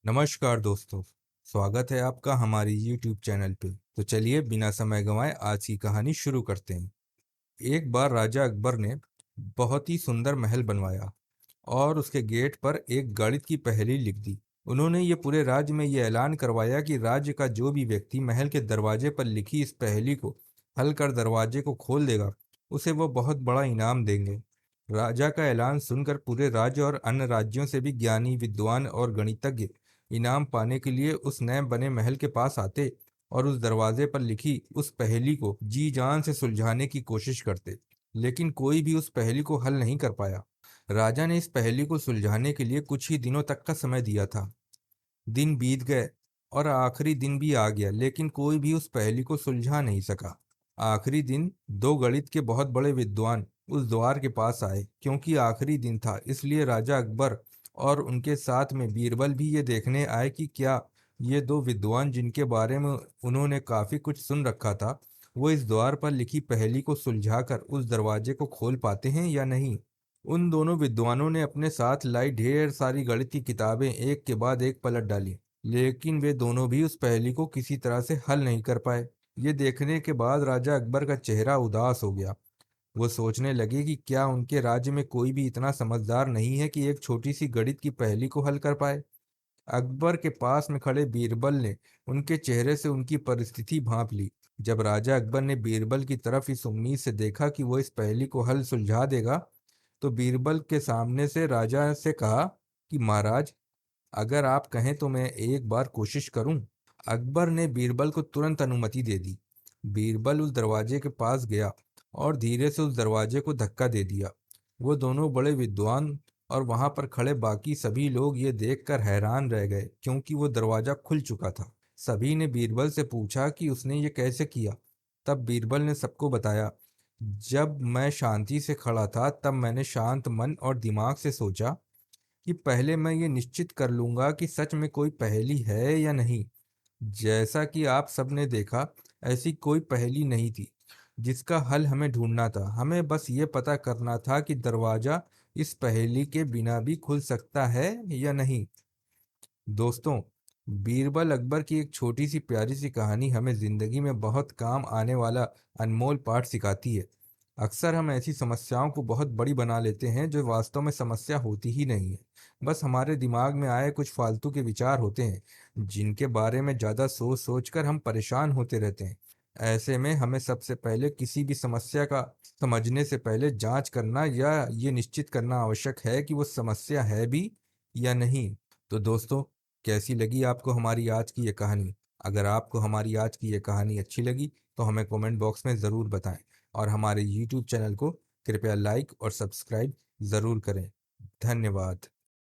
नमस्कार दोस्तों। स्वागत है आपका हमारी YouTube चैनल पे। तो चलिए बिना समय गंवाए आज की कहानी शुरू करते हैं। एक बार राजा अकबर ने बहुत ही सुंदर महल बनवाया और उसके गेट पर एक गणित की पहेली लिख दी। उन्होंने ये पूरे राज्य में ये ऐलान करवाया कि राज्य का जो भी व्यक्ति महल के दरवाजे पर लिखी इस पहेली को हल कर दरवाजे को खोल देगा, उसे वो बहुत बड़ा इनाम देंगे। राजा का ऐलान सुनकर पूरे राज्य और अन्य राज्यों से भी ज्ञानी, विद्वान और गणितज्ञ इनाम पाने के लिए उस नए बने महल के पास आते और उस दरवाजे पर लिखी उस पहेली को जी जान से सुलझाने की कोशिश करते। लेकिन कोई भी उस पहेली को हल नहीं कर पाया। राजा ने इस पहेली को सुलझाने के लिए कुछ ही दिनों तक का समय दिया था। दिन बीत गए और आखिरी दिन भी आ गया, लेकिन कोई भी उस पहेली को सुलझा नहीं सका। आखिरी दिन दो गणित के बहुत बड़े विद्वान उस द्वार के पास आए। क्योंकि आखिरी दिन था, इसलिए राजा अकबर और उनके साथ में बीरबल भी ये देखने आए कि क्या ये दो विद्वान, जिनके बारे में उन्होंने काफी कुछ सुन रखा था, वो इस द्वार पर लिखी पहेली को सुलझाकर उस दरवाजे को खोल पाते हैं या नहीं। उन दोनों विद्वानों ने अपने साथ लाई ढेर सारी गणित की किताबें एक के बाद एक पलट डाली, लेकिन वे दोनों भी उस पहेली को किसी तरह से हल नहीं कर पाए। ये देखने के बाद राजा अकबर का चेहरा उदास हो गया। वो सोचने लगे कि क्या उनके राज्य में कोई भी इतना समझदार नहीं है कि एक छोटी सी गणित की पहेली को हल कर पाए। अकबर के पास में खड़े बीरबल ने उनके चेहरे से उनकी परिस्थिति भांप ली। जब राजा अकबर ने बीरबल की तरफ इस उम्मीद से देखा कि वो इस पहेली को हल सुलझा देगा, तो बीरबल के सामने से राजा से कहा कि महाराज, अगर आप कहें तो मैं एक बार कोशिश करूं। अकबर ने बीरबल को तुरंत अनुमति दे दी। बीरबल उस दरवाजे के पास गया और धीरे से उस दरवाजे को धक्का दे दिया। वो दोनों बड़े विद्वान और वहां पर खड़े बाकी सभी लोग ये देखकर हैरान रह गए, क्योंकि वो दरवाजा खुल चुका था। सभी ने बीरबल से पूछा कि उसने ये कैसे किया। तब बीरबल ने सबको बताया, जब मैं शांति से खड़ा था तब मैंने शांत मन और दिमाग से सोचा कि पहले मैं ये निश्चित कर लूंगा कि सच में कोई पहेली है या नहीं। जैसा कि आप सबने देखा, ऐसी कोई पहेली नहीं थी जिसका हल हमें ढूंढना था। हमें बस ये पता करना था कि दरवाजा इस पहेली के बिना भी खुल सकता है या नहीं। दोस्तों, बीरबल अकबर की एक छोटी सी प्यारी सी कहानी हमें जिंदगी में बहुत काम आने वाला अनमोल पाठ सिखाती है। अक्सर हम ऐसी समस्याओं को बहुत बड़ी बना लेते हैं जो वास्तव में समस्या होती ही नहीं है। बस हमारे दिमाग में आए कुछ फालतू के विचार होते हैं, जिनके बारे में ज्यादा सोच सोचकर हम परेशान होते रहते हैं। ऐसे में हमें सबसे पहले किसी भी समस्या का समझने से पहले जांच करना या ये निश्चित करना आवश्यक है कि वो समस्या है भी या नहीं। तो दोस्तों, कैसी लगी आपको हमारी आज की ये कहानी? अगर आपको हमारी आज की ये कहानी अच्छी लगी तो हमें कमेंट बॉक्स में ज़रूर बताएं और हमारे YouTube चैनल को कृपया लाइक और सब्सक्राइब ज़रूर करें। धन्यवाद।